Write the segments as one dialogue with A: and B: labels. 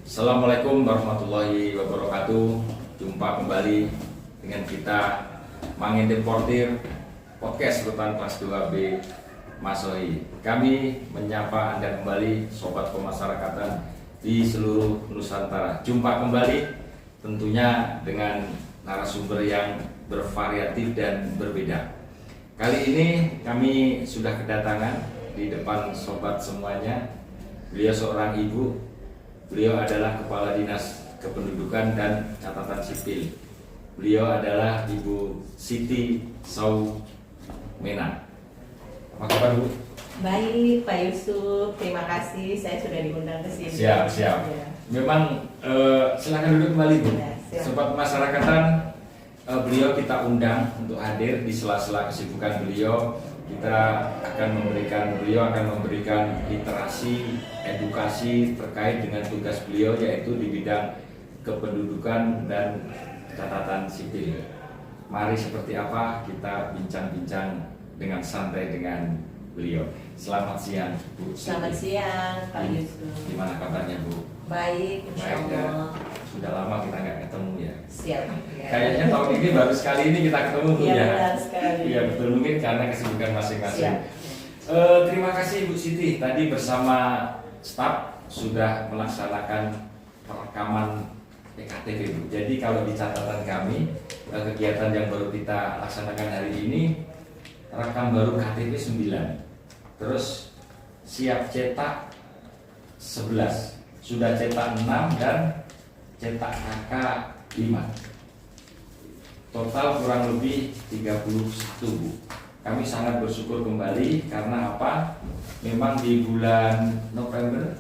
A: Assalamualaikum warahmatullahi wabarakatuh. Jumpa kembali dengan kita Mangintip Portir Podcast Rutan Kelas 2B Masohi. Kami menyapa Anda kembali Sobat Pemasyarakatan di seluruh Nusantara. Jumpa kembali tentunya dengan narasumber yang bervariatif dan berbeda. Kali ini kami sudah kedatangan di depan sobat semuanya. Beliau seorang ibu. Beliau adalah Kepala Dinas Kependudukan dan Catatan Sipil. Beliau adalah Ibu Siti Saumena. Apa kabar, Bu?
B: Baik, Pak Yusuf. Terima kasih. Saya sudah diundang ke sini.
A: Siap.
B: Ya.
A: Memang silakan duduk kembali, Bu.
B: Ya,
A: Sobat Pemasyarakatan, beliau kita undang untuk hadir di sela-sela kesibukan beliau. Beliau akan memberikan literasi, edukasi terkait dengan tugas beliau, yaitu di bidang kependudukan dan catatan sipil. Mari seperti apa kita bincang-bincang dengan santai dengan beliau. Selamat siang, Bu Siti.
B: Selamat siang, Pak Yusuf.
A: Gimana kabarnya, Bu?
B: Baik, insya Allah.
A: Sudah lama kita nggak ketemu ya.
B: Siap. Ya.
A: Kayaknya tahun ini baru sekali ini kita ketemu, Bu,
B: Iya,
A: ya.
B: benar sekali.
A: Iya betul, mungkin karena kesibukan masing-masing.
B: Siap.
A: Terima kasih Bu Siti. Tadi bersama staf sudah melaksanakan perekaman EKTP, Bu. Jadi kalau di catatan kami, kegiatan yang baru kita laksanakan hari ini, rekam baru KTP 9. Terus siap cetak 11. Sudah cetak 6 dan cetak KK 5. Total kurang lebih 31, Bu. Kami sangat bersyukur kembali karena apa? Memang di bulan November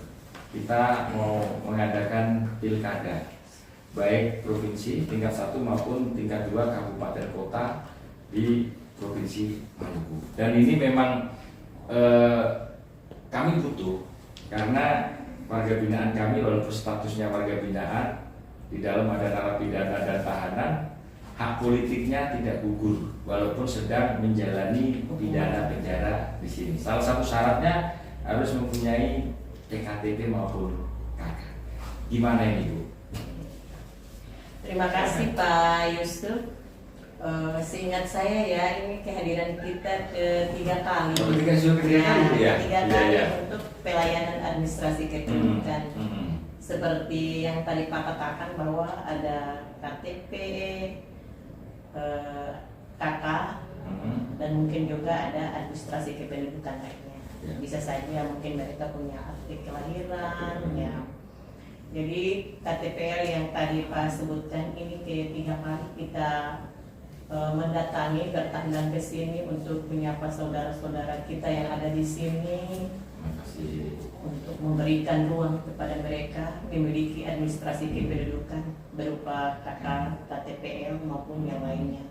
A: kita mau mengadakan pilkada, baik provinsi tingkat 1 maupun tingkat 2 kabupaten kota di Provinsi Maluku. Dan ini memang kami butuh karena warga binaan kami walaupun statusnya warga binaan, di dalam ada narapidana dan tahanan, hak politiknya tidak gugur walaupun sedang menjalani pidana penjara di sini. Salah satu syaratnya harus mempunyai EKTP maupun KK. Gimana ini, Bu?
B: Terima kasih, Pak Yusuf. Seingat saya ya, ini kehadiran kita ketiga kali.
A: Ketiga kali ya?
B: Ketiga kali untuk pelayanan administrasi kependudukan. Seperti yang tadi Pak katakan bahwa ada KTP, KK, dan mungkin juga ada administrasi kependudukan lainnya.
A: Ya.
B: Bisa saja mungkin mereka punya akte kelahiran, ya. Jadi KTPL yang tadi Pak sebutkan ini ketiga kali kita mendatangi, bertandang ke sini untuk menyapa saudara-saudara kita yang ada di sini. Untuk memberikan ruang kepada mereka memiliki administrasi kependudukan berupa KK, KTPL maupun yang lainnya,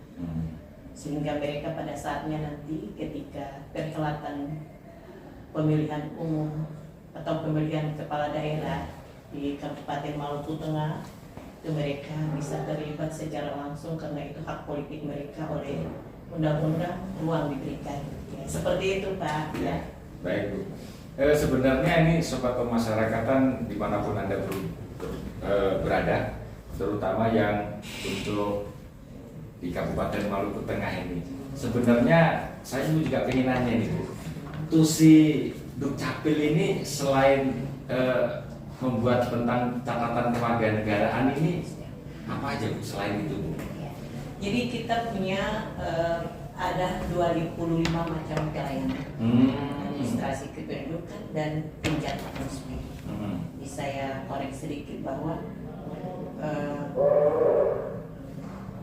B: sehingga mereka pada saatnya nanti ketika perhelatan pemilihan umum atau pemilihan kepala daerah di Kabupaten Maluku Tengah itu mereka bisa terlibat secara langsung karena itu hak politik mereka oleh undang-undang ruang diberikan. Ya, seperti itu, Pak. Ya.
A: Baik, Bu. Sebenarnya ini sobat pemasyarakatan dimanapun Anda berada, terutama yang untuk di Kabupaten Maluku Tengah ini. Sebenarnya saya juga ingin nanya nih, Bu. Tusi Dukcapil ini selain membuat tentang catatan kewarganegaraan ini apa aja, Bu, selain itu, Bu?
B: Jadi kita punya ada 25 macam pelayanan administrasi kependudukan dan pencatatan sipil. Bisa saya korek sedikit bahwa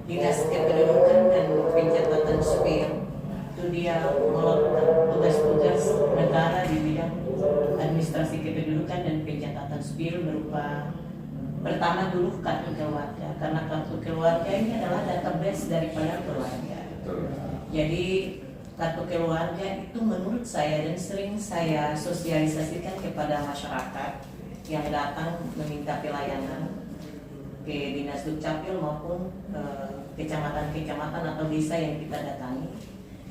B: Dinas Kependudukan dan Pencatatan Sipil itu dia melakukan tugas-tugas negara di bidang administrasi kependudukan dan pencatatan sipil berupa pertama dulu kartu keluarga, karena kartu keluarga ini adalah database daripada keluarga. Jadi kartu keluarga itu menurut saya dan sering saya sosialisasikan kepada masyarakat yang datang meminta pelayanan ke Dinas Dukcapil maupun kecamatan-kecamatan atau desa yang kita datangi.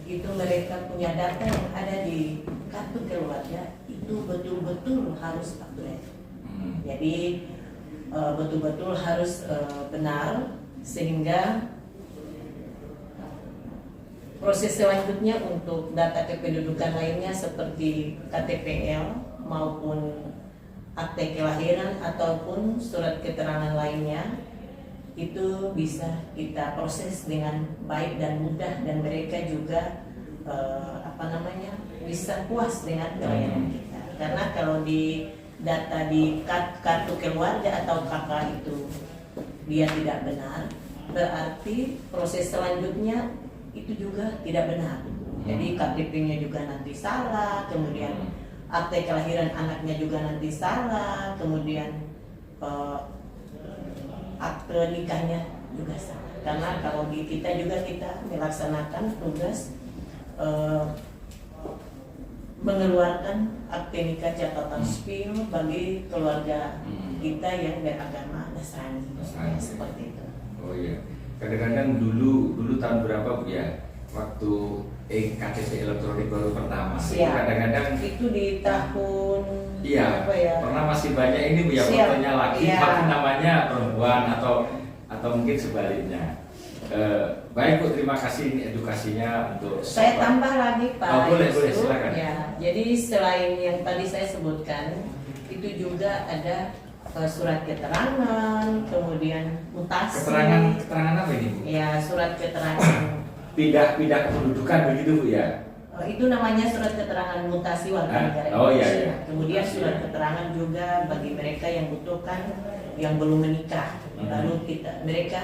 B: Itu mereka punya data yang ada di kartu keluarga itu betul-betul harus up to date. Jadi betul-betul harus benar, sehingga proses selanjutnya untuk data kependudukan lainnya seperti KTPL maupun akte kelahiran ataupun surat keterangan lainnya itu bisa kita proses dengan baik dan mudah, dan mereka juga bisa puas dengan pelayanan kita. Karena kalau di data di kartu keluarga atau KK itu dia tidak benar, berarti proses selanjutnya itu juga tidak benar. Jadi KTP-nya juga nanti salah, kemudian akte kelahiran anaknya juga nanti salah, kemudian akte nikahnya juga salah. Karena kalau di kita juga kita melaksanakan tugas mengeluarkan akte nikah catatan sipil bagi keluarga kita yang beragama Nasrani. Seperti itu.
A: Oh iya. Kadang-kadang dulu tahun berapa Bu ya? Waktu KTP elektronik baru pertama. Kadang-kadang
B: itu di tahun
A: iya,
B: apa ya?
A: Pernah masih banyak ini Bu ya, fotonya laki tapi namanya perempuan atau mungkin sebaliknya. Baik Bu, terima kasih ini edukasinya untuk
B: saya tambah lagi Pak.
A: Oh, boleh silakan.
B: Ya, jadi selain yang tadi saya sebutkan, itu juga ada surat keterangan, kemudian mutasi.
A: Keterangan apa ini Bu?
B: Ya, surat keterangan
A: pindah kependudukan begitu Bu ya?
B: Itu namanya surat keterangan mutasi warga negara
A: Oh
B: Indonesia.
A: iya.
B: Kemudian surat keterangan juga bagi mereka yang butuhkan yang belum menikah. Lalu mereka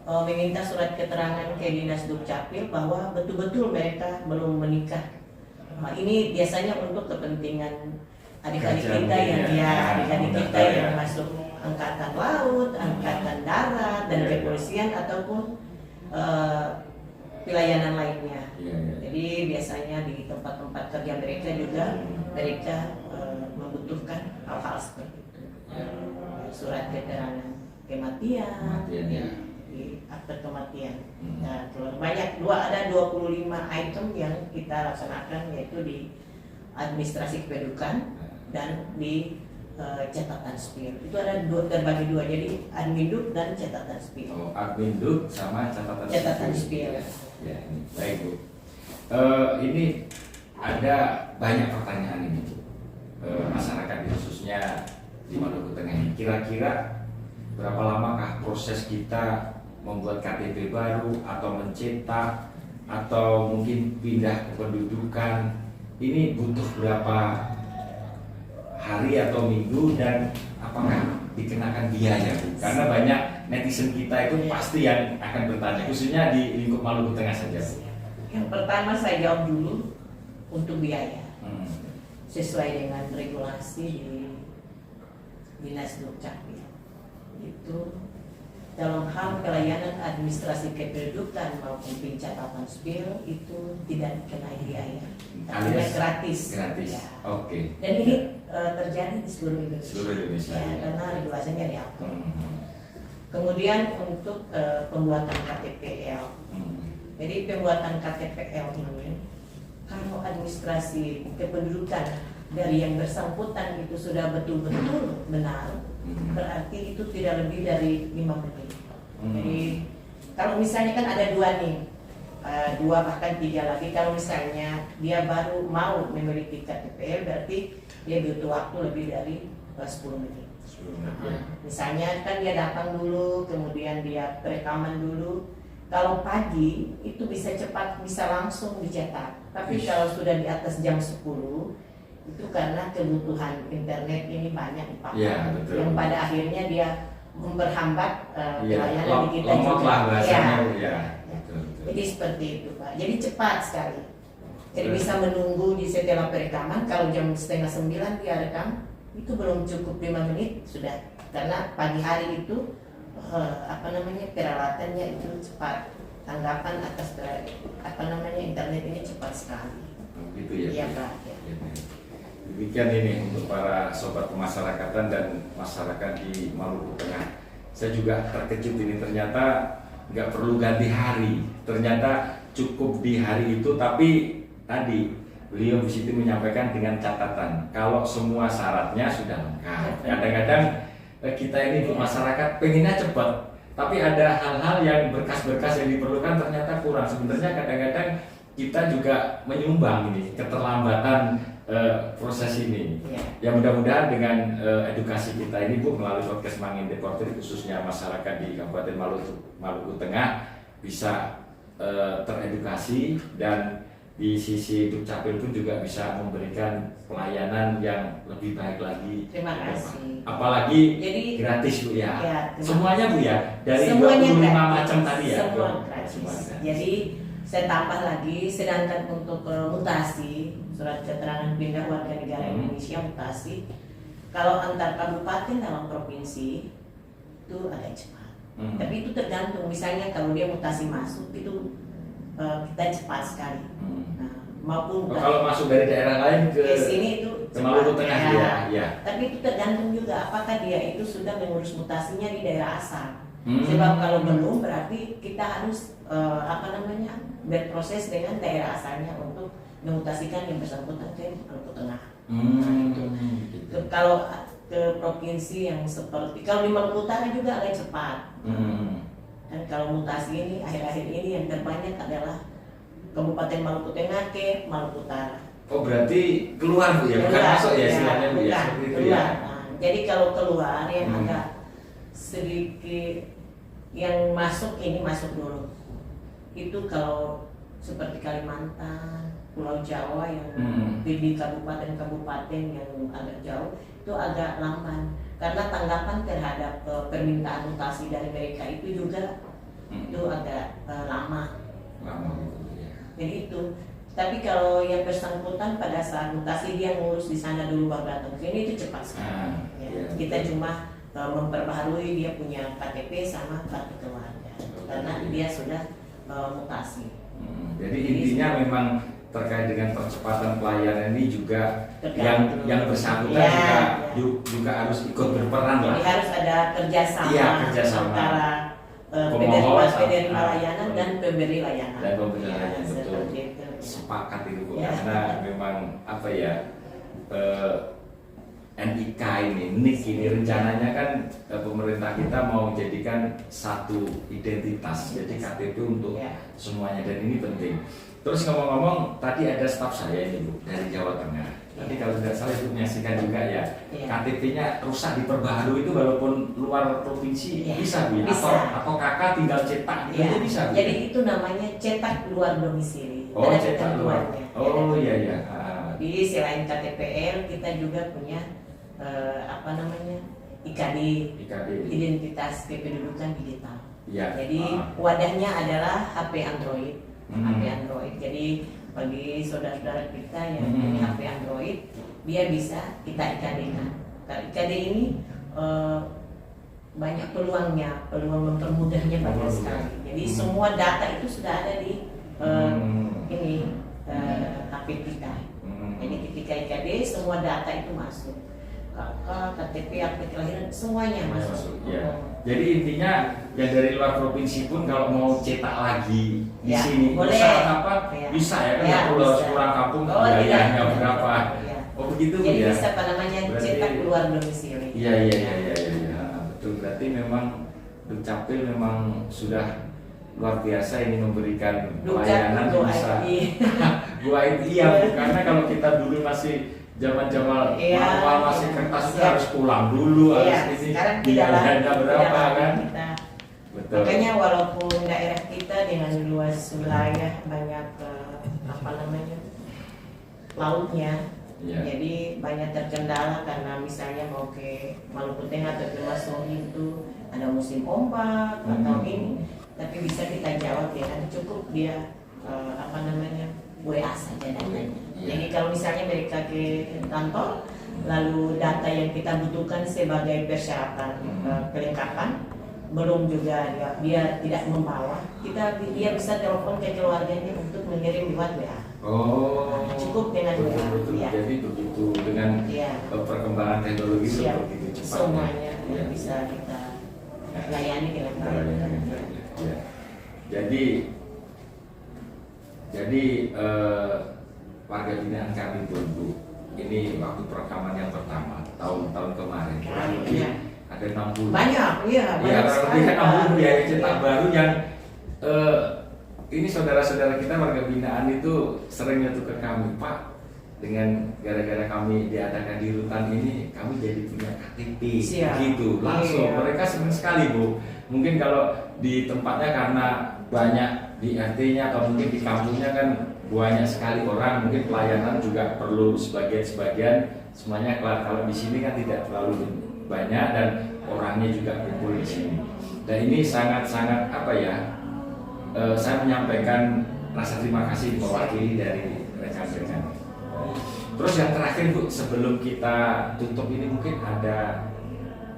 B: meminta surat keterangan ke Dinas Dukcapil bahwa betul-betul mereka belum menikah. Ini biasanya untuk kepentingan adik-adik kita yang masuk angkatan laut, angkatan darat, dan kepolisian ataupun pelayanan lainnya. Jadi biasanya di tempat-tempat kerja mereka juga mereka membutuhkan hal-hal seperti itu. Surat keterangan kematian, di akte kematian. Nah, ada 25 item yang kita laksanakan, yaitu di administrasi kependudukan dan di catatan sipil. Itu ada terbagi dua, jadi adminduk dan catatan sipil.
A: Oh, adminduk sama catatan
B: sipil.
A: Ya, ini baik Bu. Ini ada banyak pertanyaan ini Bu. Masyarakat khususnya di Maluku Tengah ini. Kira-kira berapa lamakah proses kita membuat KTP baru atau mencetak atau mungkin pindah kependudukan? Ini butuh berapa hari atau minggu, dan apakah dikenakan biaya Bu? Karena banyak netizen kita itu pasti yang akan bertanya, khususnya di lingkup Maluku Tengah saja Bu.
B: Yang pertama saya jawab dulu untuk biaya. Sesuai dengan regulasi di Dinas Dukcapil. Itu dalam hal pelayanan administrasi kependudukan maupun pencatatan sipil itu tidak dikenai biaya. Alias gratis. Ya.
A: Oke.
B: Dan ini terjadi di seluruh Indonesia.
A: Ya.
B: Karena regulasinya diatur. Kemudian untuk pembuatan KTPL. Jadi pembuatan KTPL ini, kalau administrasi kependudukan dari yang bersangkutan itu sudah betul-betul benar, berarti itu tidak lebih dari 5 menit. Jadi kalau misalnya kan ada dua bahkan 3 lagi. Kalau misalnya dia baru mau memiliki KTPL, berarti dia butuh waktu lebih dari 10 menit. Misalnya kan dia datang dulu, kemudian dia perekaman dulu. Kalau pagi itu bisa cepat, bisa langsung dicetak. Tapi kalau sudah di atas jam 10, itu karena kebutuhan internet ini banyak dipakai, yang pada akhirnya dia memperhambat pelayanan di kita juga. Jadi seperti itu Pak. Jadi cepat sekali. Jadi bisa menunggu di setelah perekaman. Kalau jam 8:30 dia rekam, itu belum cukup 5 menit sudah. Karena pagi hari itu peralatannya itu cepat. Tanggapan atas internet ini cepat sekali.
A: Gitu ya.
B: Iya Pak. Ya.
A: Demikian ini untuk para sobat pemasyarakatan dan masyarakat di Maluku Tengah. Saya juga terkejut ini, ternyata nggak perlu ganti hari, ternyata cukup di hari itu. Tapi tadi beliau di situ menyampaikan dengan catatan kalau semua syaratnya sudah lengkap. Kadang-kadang kita ini Bu, masyarakat pengennya cepat, tapi ada hal-hal yang berkas-berkas yang diperlukan ternyata kurang. Sebenarnya kadang-kadang kita juga menyumbang ini keterlambatan proses ini. Ya mudah-mudahan dengan edukasi kita ini Bu, melalui podcast Mangin Deportir khususnya masyarakat di Kabupaten Maluku Tengah bisa teredukasi, dan di sisi Dukcapil pun juga bisa memberikan pelayanan yang lebih baik lagi.
B: Terima kasih.
A: Apalagi
B: Jadi
A: gratis Bu ya.
B: Semuanya
A: Bu ya, dari
B: semuanya
A: 25
B: gratis.
A: macam tadi ya.
B: Semua gratis.
A: Semua gratis.
B: Jadi saya tambah lagi, sedangkan untuk mutasi surat keterangan pindah warga negara Indonesia mutasi, kalau antar kabupaten dalam provinsi itu agak cepat. Tapi itu tergantung, misalnya kalau dia mutasi masuk itu kita cepat sekali. Nah, maupun
A: kalau masuk dari daerah lain ke
B: sini itu
A: Maluku Tengah ya.
B: Tapi itu tergantung juga apakah dia itu sudah mengurus mutasinya di daerah asal. Sebab kalau belum berarti kita harus berproses dengan daerah asalnya untuk memutasikan yang bersangkutan ke Maluku Tengah. Kalau ke provinsi yang seperti kalau di Maluku Utara juga agak cepat. Dan kalau mutasi ini akhir-akhir ini yang terbanyak adalah Kabupaten Maluku Tengah ke Maluku Utara.
A: Oh berarti keluar Bu ya, bukan masuk ya istilahnya Bu ya, seperti itu ya.
B: Nah, jadi kalau keluar yang agak sedikit yang masuk ini masuk dulu. Itu kalau seperti Kalimantan, Pulau Jawa yang di kabupaten-kabupaten yang agak jauh itu agak lamban karena tanggapan terhadap permintaan mutasi dari mereka itu juga itu agak lama
A: gitu ya.
B: jadi itu. Tapi kalau yang bersangkutan pada saat mutasi dia ngurus di sana dulu baru datang ke sini itu cepat sekali. Kita cuma memperbaharui dia punya KTP sama kartu keluarga karena dia sudah mutasi.
A: Jadi intinya memang terkait dengan percepatan pelayanan ini juga yang bersangkutan juga harus ikut berperan lah.
B: Jadi harus ada kerjasama, antara penerima layanan dan pemberi layanan.
A: Dan pemberi layanan betul. Sepakat itu Bu, karena memang apa ya NIK NIK ini rencananya kan pemerintah kita mau jadikan satu identitas, jadi KTP untuk semuanya, dan ini penting. Terus ngomong-ngomong, tadi ada staf saya ini Bu dari Jawa Tengah. Tadi kalau tidak salah Ibu menyaksikan juga ya, KTP-nya rusak diperbaharui itu walaupun luar provinsi bisa Bu ya? Atau kakak tinggal cetak gitu itu bisa Bu.
B: Jadi itu namanya cetak luar domisili.
A: Oh cetak luar. Oh iya.
B: Jadi selain KTPL kita juga punya IKD, identitas kependudukan digital. Jadi wadahnya adalah HP Android. Jadi bagi saudara-saudara kita yang punya HP Android, dia bisa kita IKD-kan. IKD ini banyak peluangnya, peluang mempermudahnya banyak sekali. Jadi semua data itu sudah ada di HP kita. Jadi ketika IKD semua data itu masuk. KK, KTP, akte kelahiran semuanya masuk.
A: Jadi intinya yang dari luar provinsi pun kalau mau cetak lagi di sini
B: boleh.
A: Bisa ya kan pulang kampung biayanya berapa. Oh begitu
B: jadi
A: ya.
B: Bisa cetak luar domisili.
A: Iya. Betul, berarti memang Dukcapil memang sudah luar biasa ini memberikan pelayanan yang bisa. Karena kalau kita dulu masih zaman-zaman manual masih kertas itu harus pulang dulu, harus ini biayanya berapa kan? Betul.
B: Makanya walaupun daerah kita dengan luas wilayah banyak lautnya, jadi banyak terkendala karena misalnya mau ke Maluku Tengah atau ke Masongi itu ada musim ombak atau ini, tapi bisa kita jawab dengan cukup dia WA saja datanya. Jadi kalau misalnya mereka ke kantor, lalu data yang kita butuhkan sebagai persyaratan kelengkapan belum juga dia tidak membawa, dia bisa telepon ke keluarganya untuk mengirim lewat WA.
A: Oh,
B: cukup dengan WA.
A: Jadi begitu dengan perkembangan teknologi begitu cepat.
B: Semuanya bisa kita layani dengan baik.
A: Jadi warga binaan kami Bu, ini waktu perekaman yang pertama tahun kemarin kurang lebih ada hampir 60.
B: Banyak, iya,
A: Ya,
B: banyak
A: kurang
B: sekali,
A: lebih 60
B: Pak.
A: biaya cetak
B: Iya.
A: baru yang ini saudara-saudara kita warga binaan itu sering nyetuk ke kami, Pak, dengan gara-gara kami diadakan di rutan ini, kami jadi punya KTP,
B: Siap.
A: gitu. Langsung
B: Iya.
A: mereka senang sekali, Bu. Mungkin kalau di tempatnya karena banyak di RT-nya atau mungkin di kampungnya kan banyak sekali orang, mungkin pelayanan juga perlu sebagian-sebagian semuanya kelar. Kalau di sini kan tidak terlalu banyak dan orangnya juga kumpul di sini. Dan ini sangat-sangat apa ya? Saya menyampaikan rasa terima kasih mewakili dari rekan-rekan. Terus yang terakhir Bu, sebelum kita tutup ini mungkin ada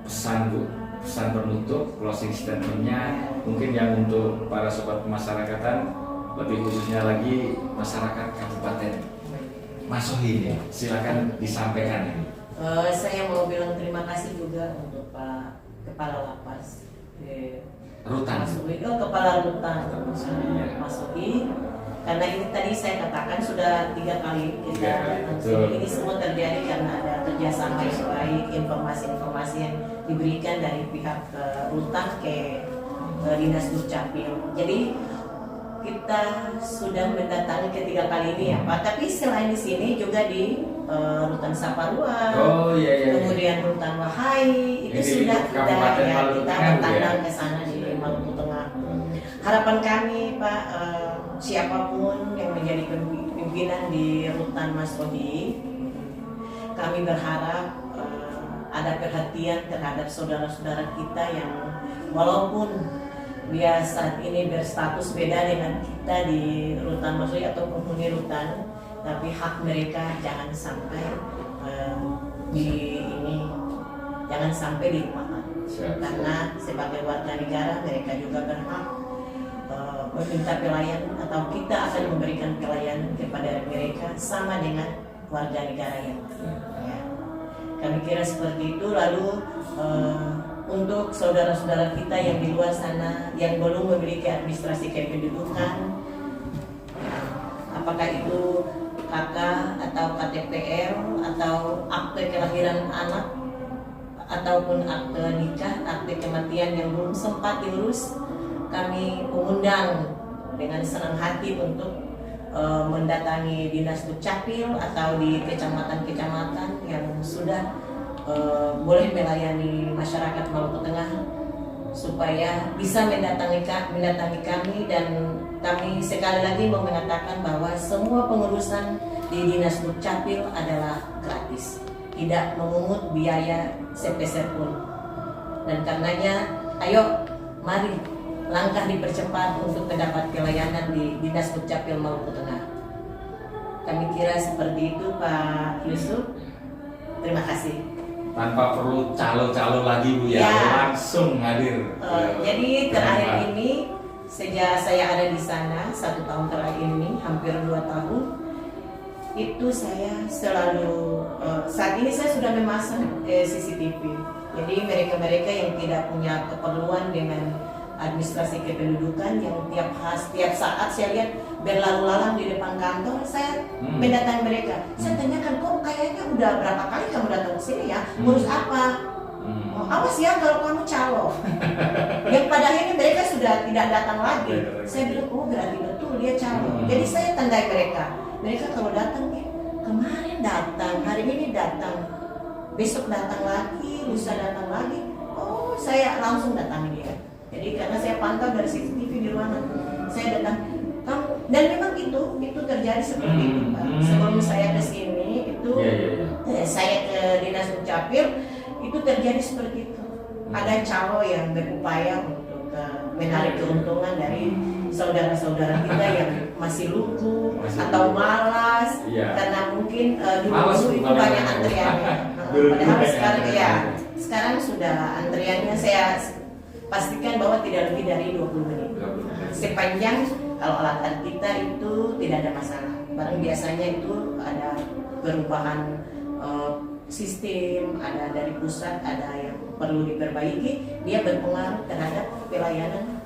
A: pesan Bu, pesan penutup, closing statementnya mungkin yang untuk para sobat pemasyarakatan, lebih khususnya lagi masyarakat Kabupaten Masohi ini, silakan disampaikan ini.
B: Saya mau bilang terima kasih juga untuk Pak Kepala Lapas
A: Rutan.
B: Kepala Rutan
A: Masohi, ya.
B: karena ini tadi saya katakan sudah 3 kali kita
A: Betul.
B: ini semua terjadi karena ada kerjasama yang baik, informasi-informasi yang diberikan dari pihak Rutan ke Dinas Dukcapil. Jadi kita sudah mendatangi ketiga kali ini ya Pak, tapi selain di sini juga di Rutan Saparua,
A: Oh iya iya.
B: kemudian Rutan Wahai itu
A: Ini
B: sudah
A: Kabupaten
B: kita
A: Maluku
B: kita
A: Tengah,
B: bertandang
A: ya?
B: ke sana di Maluku Tengah. Harapan kami Pak, siapapun yang menjadi pimpinan di Rutan Masohi, kami berharap ada perhatian terhadap saudara-saudara kita yang walaupun dia saat ini berstatus beda dengan kita di Rutan Masohi atau penghuni rutan, tapi hak mereka jangan sampai jangan sampai dilupakan. Karena sebagai warga negara mereka juga berhak meminta pelayanan atau kita akan memberikan pelayanan kepada mereka sama dengan warga negara yang lain. Ya. Kami kira seperti itu. Lalu untuk saudara-saudara kita yang di luar sana yang belum memiliki administrasi kependudukan, apakah itu KK atau KTPL atau akte kelahiran anak ataupun akte nikah, akte kematian yang belum sempat diurus, kami mengundang dengan senang hati untuk mendatangi Dinas Dukcapil atau di kecamatan-kecamatan yang sudah boleh melayani masyarakat Maluku Tengah supaya bisa mendatangi kami, dan kami sekali lagi mau mengatakan bahwa semua pengurusan di Dinas Dukcapil adalah gratis, tidak memungut biaya sepeser pun. Dan karenanya ayo mari langkah dipercepat untuk mendapat pelayanan di Dinas Dukcapil Maluku Tengah. Kami kira seperti itu Pak Yusuf. Terima kasih.
A: Tanpa perlu calo-calo lagi Bu ya,
B: Ya.
A: langsung hadir.
B: Jadi terakhir ini sejak saya ada di sana 1 tahun terakhir ini, hampir 2 tahun, itu saya selalu saat ini saya sudah memasang CCTV. Jadi mereka-mereka yang tidak punya keperluan dengan administrasi kependudukan yang tiap saat saya lihat berlalu lalang di depan kantor, saya mendatangi mereka. Saya tanyakan, kok kayaknya udah berapa kali kamu datang ke sini ya? Ngurus apa? Oh, awas ya kalau kamu calo. Yang pada akhirnya mereka sudah tidak datang lagi. Saya bilang, oh berarti betul dia calo. Jadi saya tandai mereka. Mereka kalau datang, kemarin datang, hari ini datang, besok datang lagi, lusa datang lagi. Oh, saya langsung datangi dia. Jadi karena saya pantau dari CCTV di ruangan, saya datang. Dan memang itu terjadi seperti itu Pak. Sebelum saya ke sini itu saya ke Dinas Dukcapil, itu terjadi seperti itu. Ada calo yang berupaya untuk menarik keuntungan dari saudara-saudara kita yang masih lugu atau malas, karena mungkin dulu itu banyak antriannya. Padahal sekarang sudah antriannya saya pastikan bahwa tidak lebih dari 20 menit. Sepanjang kalau alat kita itu tidak ada masalah. Barang biasanya itu ada perubahan sistem, ada dari pusat, ada yang perlu diperbaiki. Dia berpengaruh terhadap pelayanan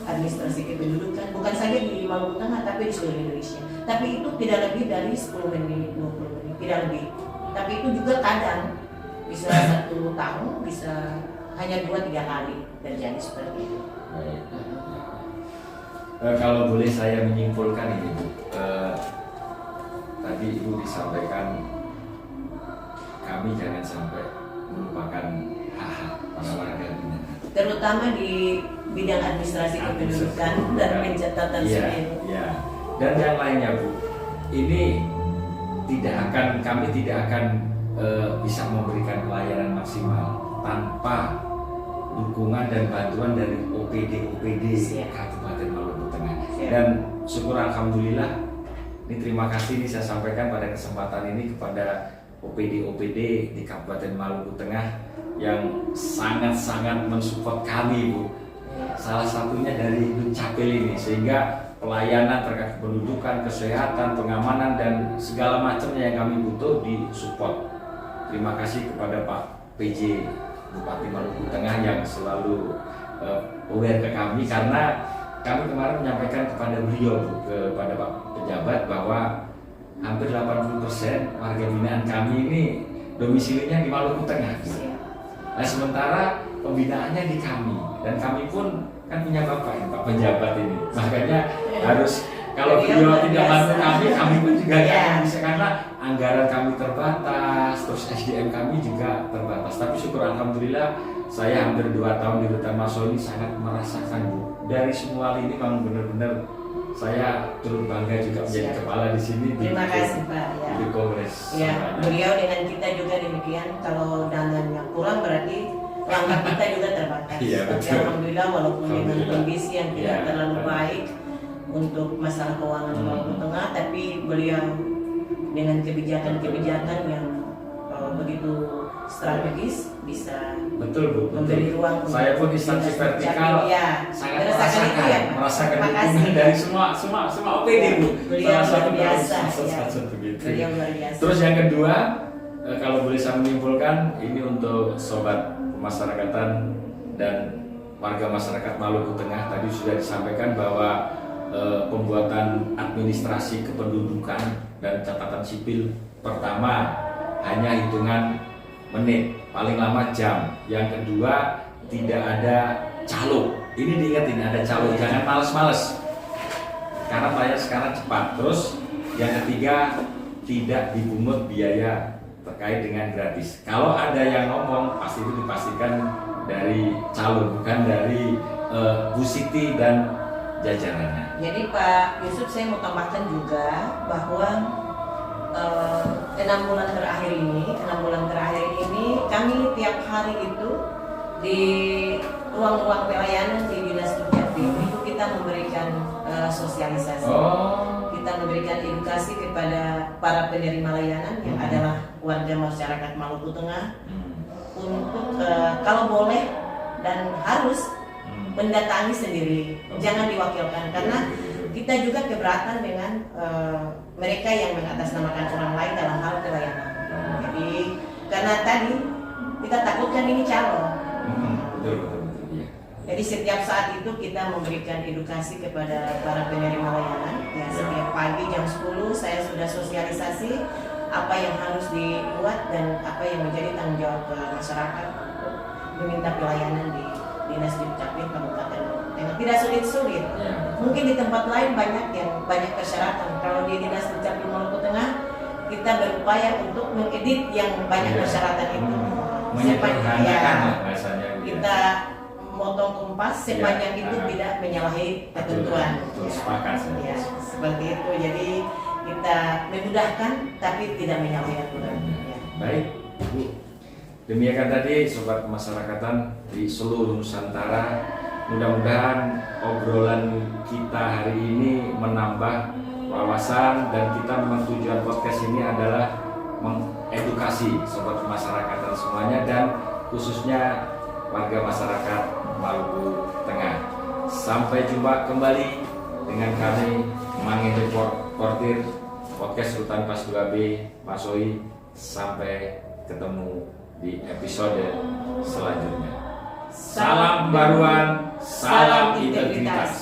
B: administrasi kependudukan, bukan saja di Maluku Tengah tapi di seluruh Indonesia. Tapi itu tidak lebih dari 10 menit, 20 menit, tidak lebih. Tapi itu juga kadang bisa 1 tahun, bisa hanya 2-3 kali terjadi seperti itu.
A: Baik. Kalau boleh saya menyimpulkan ini Bu, tadi Ibu disampaikan kami jangan sampai melupakan hak-hak para warga binaan,
B: Terutama di bidang administrasi kependudukan dan pencatatan
A: iya,
B: sipil.
A: iya. Dan yang lainnya Bu, ini kami tidak akan bisa memberikan pelayanan maksimal tanpa dukungan dan bantuan dari OPD Kabupaten Maluku Tengah.
B: Siap.
A: Dan syukur alhamdulillah, ini terima kasih ini saya sampaikan pada kesempatan ini kepada OPD di Kabupaten Maluku Tengah yang sangat-sangat mensupport kami Bu. Salah satunya dari Dukcapil ini, sehingga pelayanan terkait pendudukan, kesehatan, pengamanan dan segala macamnya yang kami butuh disupport. Terima kasih kepada Pak PJ Bupati Maluku Tengah yang selalu aware ke kami, karena kami kemarin menyampaikan kepada beliau Bu, kepada Pak pejabat bahwa hampir 80% warga binaan kami ini domisilinya di Maluku Tengah. Nah, sementara pembinaannya di kami, dan kami pun kan punya bapak ini, Pak pejabat ini, makanya harus kalau beliau tidak bantu kami pun juga nggak bisa, karena anggaran kami terbatas, terus SDM kami juga terbatas. Tapi syukur alhamdulillah, saya hampir 2 tahun di Rutan Maso ini sangat merasakan Bu, dari semua ini memang benar-benar saya turut bangga juga menjadi kepala di sini.
B: Terima kasih Pak.
A: Di Kongres.
B: Ya, beliau dengan kita juga demikian. Kalau dananya kurang berarti langkah kita juga terbatas.
A: Iya,
B: Tapi
A: betul.
B: alhamdulillah walaupun dengan kondisi yang tidak terlalu baik untuk masalah keuangan Maluku Tengah, tapi beliau dengan kebijakan-kebijakan yang begitu strategis bisa
A: Betul Bu,
B: memberi ruang.
A: Saya pun instansi vertikal sangat merasakan dukungan dari semua OPD Bu.
B: Beliau luar biasa.
A: Begitu.
B: Beliau luar biasa.
A: Terus yang kedua, kalau boleh saya menyimpulkan, ini untuk sobat pemasyarakatan dan warga masyarakat Maluku Tengah, tadi sudah disampaikan bahwa pembuatan administrasi kependudukan dan catatan sipil pertama hanya hitungan menit, paling lama jam. Yang kedua, tidak ada calo. Ini diingetin, ada calo, jangan males-males, karena bayar sekarang cepat. Terus yang ketiga, tidak dipungut biaya terkait dengan gratis. Kalau ada yang ngomong, pasti itu dipastikan dari calo, bukan dari Bu Siti dan jajarannya.
B: Jadi Pak Yusuf, saya mau tambahkan juga bahwa 6 bulan terakhir ini kami tiap hari itu di ruang-ruang pelayanan di Dinas Dukcapil itu kita memberikan sosialisasi. Kita memberikan edukasi kepada para penerima layanan yang adalah warga masyarakat Maluku Tengah untuk kalau boleh dan harus mendatangi sendiri, jangan diwakilkan, karena kita juga keberatan dengan mereka yang mengatasnamakan orang lain dalam hal pelayanan. Jadi karena tadi kita takutkan ini calo.
A: Betul. Iya.
B: Jadi setiap saat itu kita memberikan edukasi kepada para penerima layanan. Ya, setiap pagi jam 10 saya sudah sosialisasi apa yang harus dibuat dan apa yang menjadi tanggung jawab masyarakat untuk meminta pelayanan di Dinas Dukcapil Kabupaten Maluku Tengah. Tidak sulit-sulit. Mungkin di tempat lain banyak persyaratan. Kalau di Dinas Dukcapil Maluku Tengah kita berupaya untuk mengedit yang banyak persyaratan itu. Kita memotong kompas sepanjang itu tidak menyalahi ketentuan.
A: Sepakat.
B: Ya, seperti itu. Jadi kita memudahkan tapi tidak menyalahi aturan. Ya.
A: Baik, Bu. Demikian tadi sobat kemasyarakatan di seluruh Nusantara. Mudah-mudahan obrolan kita hari ini menambah wawasan, dan kita memang tujuan podcast ini adalah mengedukasi sobat kemasyarakatan semuanya, dan khususnya warga masyarakat Maluku Tengah. Sampai jumpa kembali dengan kami Mangin Reporter podcast Rutan Pas 2B Masoi. Sampai ketemu di episode selanjutnya. Salam pembaruan, salam integritas.